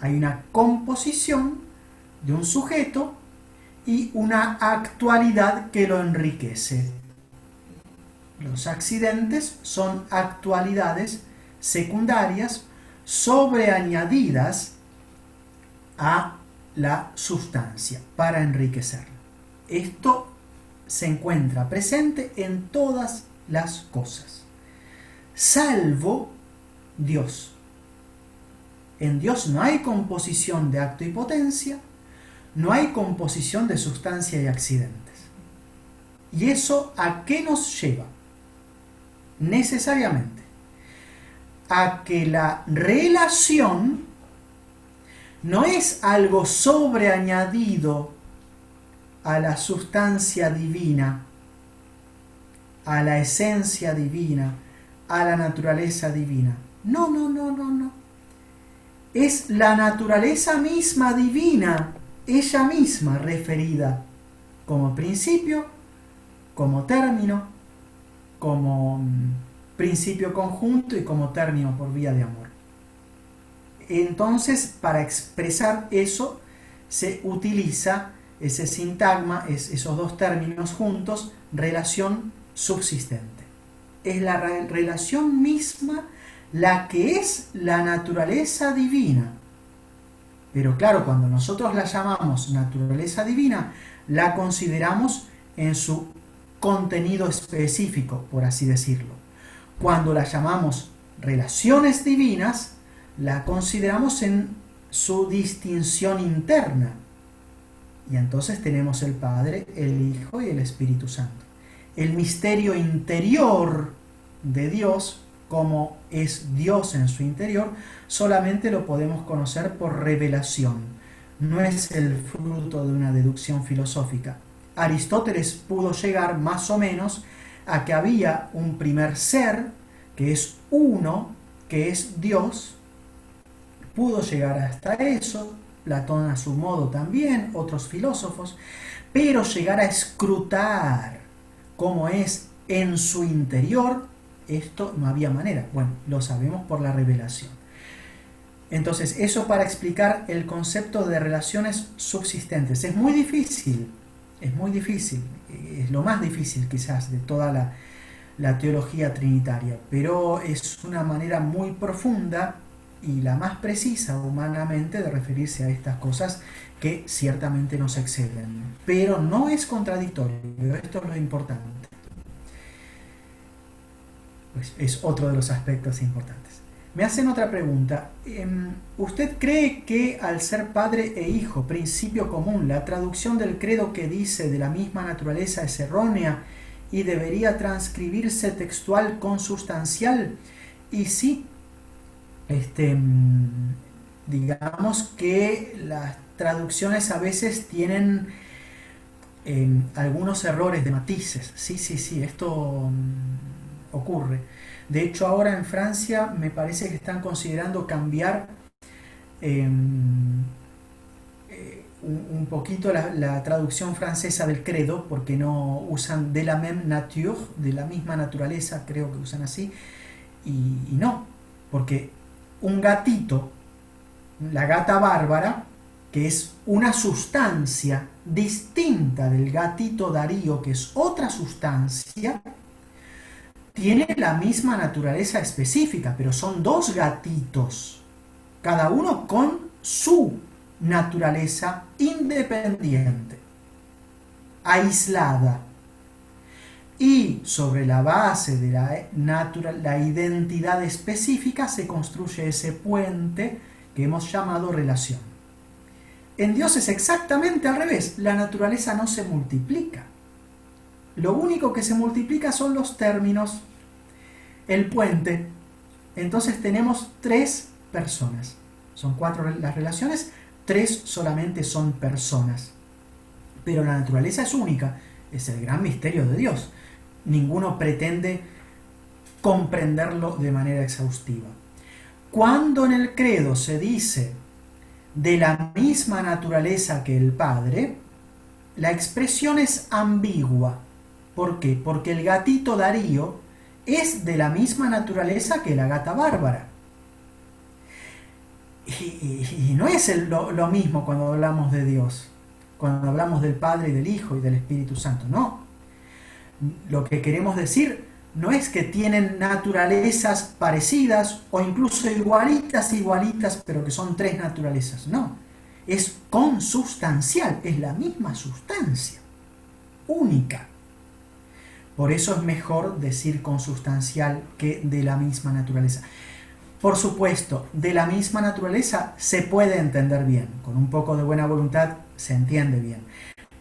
Hay una composición de un sujeto y una actualidad que lo enriquece. Los accidentes son actualidades secundarias sobreañadidas a la sustancia para enriquecerla. Esto se encuentra presente en todas las cosas, salvo Dios. En Dios no hay composición de acto y potencia, no hay composición de sustancia y accidentes. ¿Y eso a qué nos lleva? Necesariamente a que la relación no es algo sobreañadido a la sustancia divina, a la esencia divina, a la naturaleza divina. No. Es la naturaleza misma divina, ella misma referida como principio, como término, como principio conjunto y como término por vía de amor. Entonces, para expresar eso, se utiliza ese sintagma, esos dos términos juntos, relación subsistente. Es la relación misma la que es la naturaleza divina. Pero claro, cuando nosotros la llamamos naturaleza divina, la consideramos en su contenido específico, por así decirlo. Cuando la llamamos relaciones divinas, la consideramos en su distinción interna. Y entonces tenemos el Padre, el Hijo y el Espíritu Santo. El misterio interior de Dios, como es Dios en su interior, solamente lo podemos conocer por revelación. No es el fruto de una deducción filosófica. Aristóteles pudo llegar más o menos a que había un primer ser, que es uno, que es Dios. Pudo llegar hasta eso, Platón a su modo también, otros filósofos, pero llegar a escrutar cómo es en su interior, esto no había manera. Bueno, lo sabemos por la revelación. Entonces, eso para explicar el concepto de relaciones subsistentes. Es muy difícil, es lo más difícil quizás de toda la teología trinitaria, pero es una manera muy profunda y la más precisa humanamente de referirse a estas cosas que ciertamente nos exceden. Pero no es contradictorio, esto es lo importante. Pues es otro de los aspectos importantes. Me hacen otra pregunta. ¿Usted cree que al ser padre e hijo, principio común, la traducción del credo que dice de la misma naturaleza es errónea y debería transcribirse textual consubstancial? Y sí, digamos que las traducciones a veces tienen algunos errores de matices. Sí, esto ocurre. De hecho, ahora en Francia me parece que están considerando cambiar un poquito la traducción francesa del credo, porque no usan de la même nature, de la misma naturaleza, creo que usan así, y no, porque un gatito, la gata bárbara, que es una sustancia distinta del gatito Darío, que es otra sustancia, tiene la misma naturaleza específica, pero son dos gatitos, cada uno con su naturaleza independiente, aislada. Y sobre la base de la identidad específica se construye ese puente que hemos llamado relación. En Dios es exactamente al revés, la naturaleza no se multiplica. Lo único que se multiplica son los términos, el puente. Entonces tenemos 3 personas. Son 4 las relaciones, 3 solamente son personas. pero la naturaleza es única, es el gran misterio de Dios. Ninguno pretende comprenderlo de manera exhaustiva. Cuando en el credo se dice de la misma naturaleza que el Padre, la expresión es ambigua. ¿Por qué? Porque el gatito Darío es de la misma naturaleza que la gata Bárbara. Y no es lo mismo cuando hablamos de Dios, cuando hablamos del Padre y del Hijo y del Espíritu Santo, no. Lo que queremos decir no es que tienen naturalezas parecidas o incluso igualitas, pero que son tres naturalezas, no. Es consustancial, es la misma sustancia, única. Por eso es mejor decir consustancial que de la misma naturaleza. Por supuesto, de la misma naturaleza se puede entender bien, con un poco de buena voluntad se entiende bien,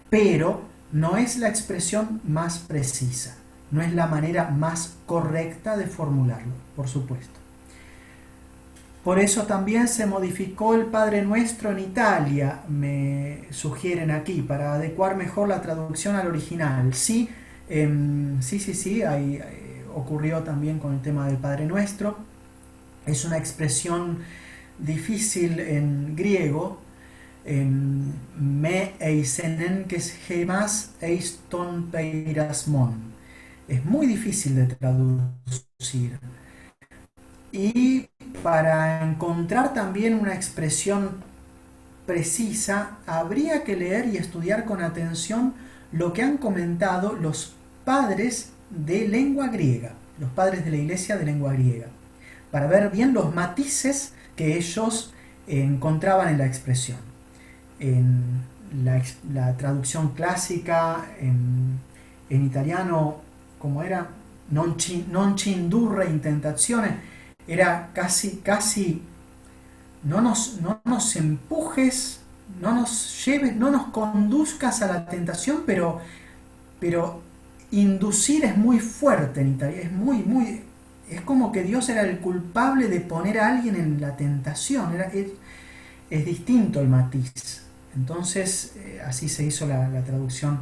pero no es la expresión más precisa, no es la manera más correcta de formularlo, por supuesto. Por eso también se modificó el Padre Nuestro en Italia, me sugieren aquí, para adecuar mejor la traducción al original. Sí, ahí ocurrió también con el tema del Padre Nuestro. Es una expresión difícil en griego, me eisenen que es gemas eiston peirasmon. Es muy difícil de traducir. Y para encontrar también una expresión precisa, habría que leer y estudiar con atención lo que han comentado los padres de lengua griega, los padres de la Iglesia de lengua griega, para ver bien los matices que ellos encontraban en la expresión. En la traducción clásica, en italiano, como era, non ci indurre in tentazione, era casi, no nos empujes, no nos lleves, no nos conduzcas a la tentación, pero inducir es muy fuerte en italiano, es como que Dios era el culpable de poner a alguien en la tentación, es distinto el matiz. Entonces, así se hizo la traducción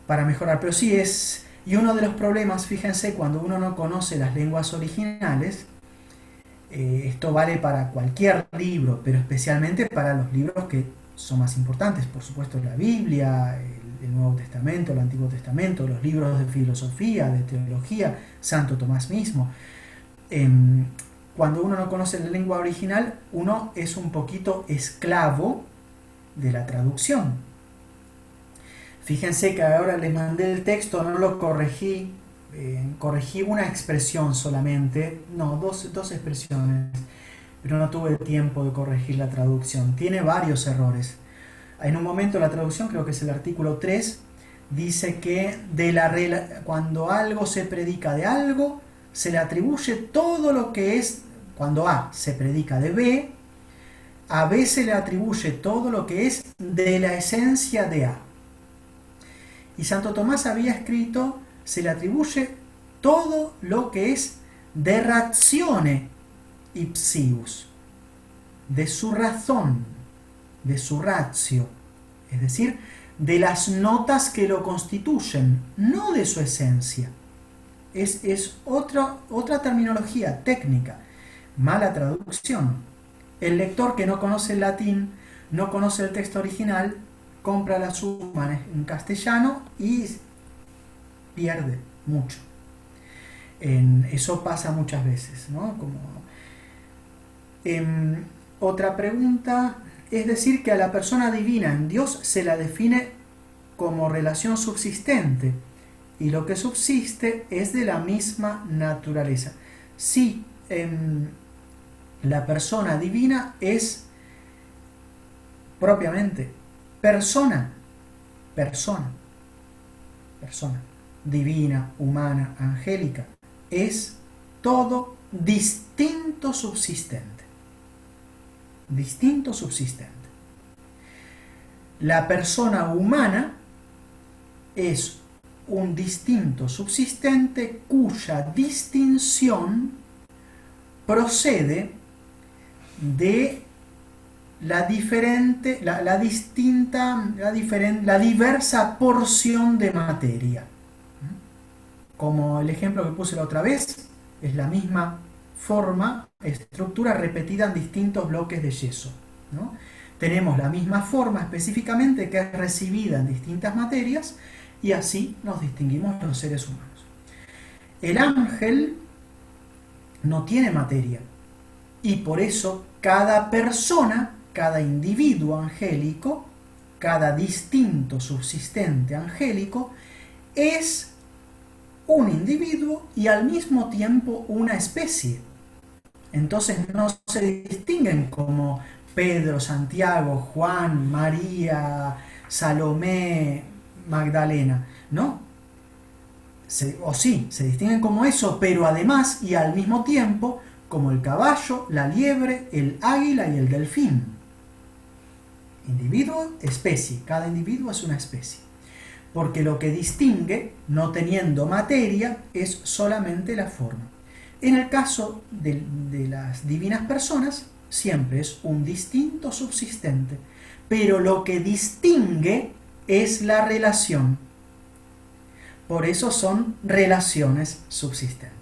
para mejorar, pero sí es. Y uno de los problemas, fíjense, cuando uno no conoce las lenguas originales, esto vale para cualquier libro, pero especialmente para los libros que son más importantes, por supuesto la Biblia, el Nuevo Testamento, el Antiguo Testamento, los libros de filosofía, de teología, Santo Tomás mismo. Cuando uno no conoce la lengua original, uno es un poquito esclavo de la traducción. Fíjense que ahora les mandé el texto, no lo corregí, corregí una expresión solamente, no, dos expresiones, pero no tuve tiempo de corregir la traducción. Tiene varios errores. En un momento la traducción, creo que es el artículo 3, dice que cuando algo se predica de algo, se le atribuye todo lo que es, cuando A se predica de B, a B se le atribuye todo lo que es de la esencia de A. Y Santo Tomás había escrito, se le atribuye todo lo que es de razione ipsius, de su razón, de su ratio, es decir, de las notas que lo constituyen, no de su esencia. Es otra terminología técnica, mala traducción. El lector que no conoce el latín, no conoce el texto original, compra la suma en castellano y pierde mucho. Eso pasa muchas veces, ¿no? Otra pregunta, es decir, que a la persona divina en Dios se la define como relación subsistente y lo que subsiste es de la misma naturaleza. Sí, la persona divina es propiamente persona, divina, humana, angélica, es todo distinto subsistente. Distinto subsistente. La persona humana es un distinto subsistente cuya distinción procede de la diversa porción de materia. Como el ejemplo que puse la otra vez, es la misma forma, estructura repetida en distintos bloques de yeso, ¿no? Tenemos la misma forma específicamente que es recibida en distintas materias y así nos distinguimos los seres humanos. El ángel no tiene materia y por eso cada persona, cada individuo angélico, cada distinto subsistente angélico es un individuo y al mismo tiempo una especie. Entonces no se distinguen como Pedro, Santiago, Juan, María, Salomé, Magdalena. No. Se distinguen como eso, pero además y al mismo tiempo como el caballo, la liebre, el águila y el delfín. Individuo, especie. Cada individuo es una especie. Porque lo que distingue, no teniendo materia, es solamente la forma. En el caso de las divinas personas, siempre es un distinto subsistente, pero lo que distingue es la relación. Por eso son relaciones subsistentes.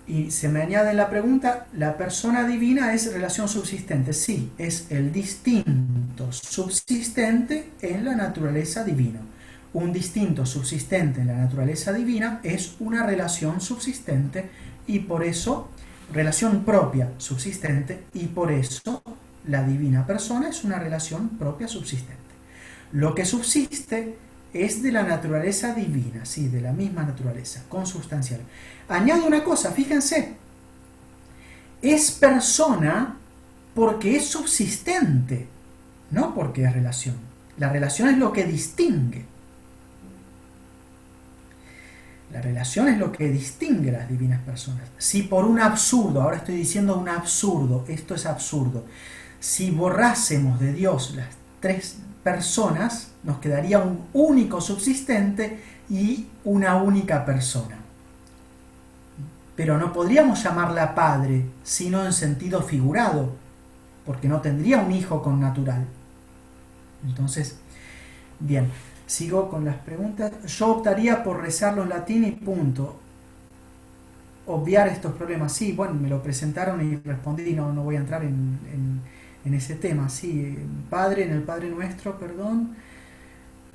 Y se me añade en la pregunta, ¿la persona divina es relación subsistente? Sí, es el distinto subsistente en la naturaleza divina. Un distinto subsistente en la naturaleza divina es una relación subsistente y por eso, relación propia subsistente, y por eso la divina persona es una relación propia subsistente. Lo que subsiste es de la naturaleza divina, sí, de la misma naturaleza, consubstancial. Añado una cosa, fíjense, es persona porque es subsistente, no porque es relación. La relación es lo que distingue. La relación es lo que distingue a las divinas personas. Si por un absurdo, ahora estoy diciendo un absurdo, esto es absurdo, si borrásemos de Dios las tres personas, nos quedaría un único subsistente y una única persona. Pero no podríamos llamarla padre, sino en sentido figurado, porque no tendría un hijo con natural. Entonces, bien, sigo con las preguntas. Yo optaría por rezarlo en latín y punto. Obviar estos problemas. Sí, bueno, me lo presentaron y respondí, no voy a entrar en ese tema. Sí, Padre, en el Padre Nuestro, perdón.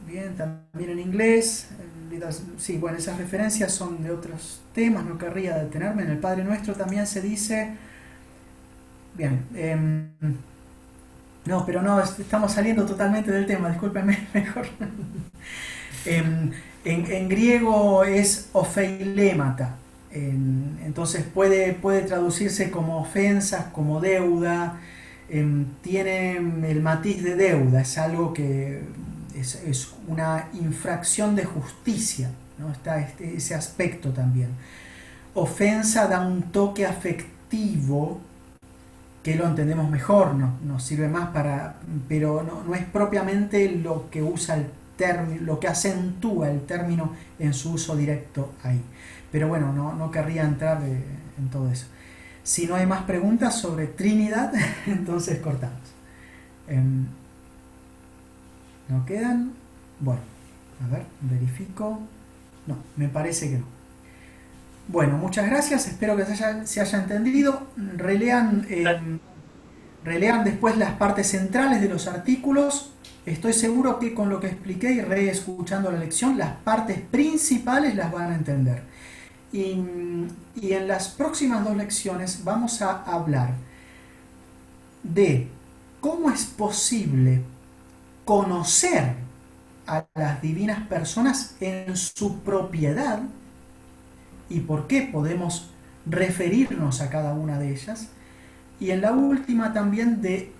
Bien, también en inglés. Sí, bueno, esas referencias son de otros temas, no querría detenerme. En el Padre Nuestro también se dice... Bien, no, pero no, estamos saliendo totalmente del tema, discúlpenme mejor. En griego es ofeilémata, entonces puede traducirse como ofensas, como deuda, tiene el matiz de deuda, es algo que es una infracción de justicia, ¿no? Está ese aspecto también. Ofensa da un toque afectivo que lo entendemos mejor, nos sirve más pero no es propiamente lo que usa el término, lo que acentúa el término en su uso directo ahí. Pero bueno, no querría entrar en todo eso. Si no hay más preguntas sobre Trinidad, entonces cortamos. ¿No quedan? Bueno, a ver, verifico. No, me parece que no. Bueno, muchas gracias, espero que se haya entendido. Relean después las partes centrales de los artículos. Estoy seguro que con lo que expliqué y reescuchando la lección, las partes principales las van a entender. Y en las próximas 2 lecciones vamos a hablar de cómo es posible conocer a las divinas personas en su propiedad y por qué podemos referirnos a cada una de ellas, y en la última también de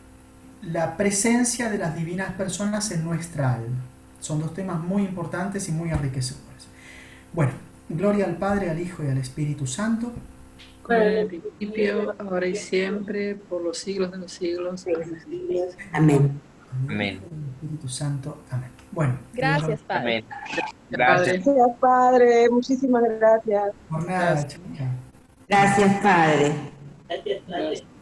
la presencia de las divinas personas en nuestra alma. Son 2 temas muy importantes y muy enriquecedores. Bueno, gloria al Padre, al Hijo y al Espíritu Santo. Como en el principio, ahora y siempre, por los siglos de los siglos. Amén. Amén. Amén. Espíritu Santo. Amén. Bueno. Gracias, Padre. Amén. Gracias. Gracias, Padre. Muchísimas gracias. Por nada, Gracias. chao. Gracias, Padre. Gracias.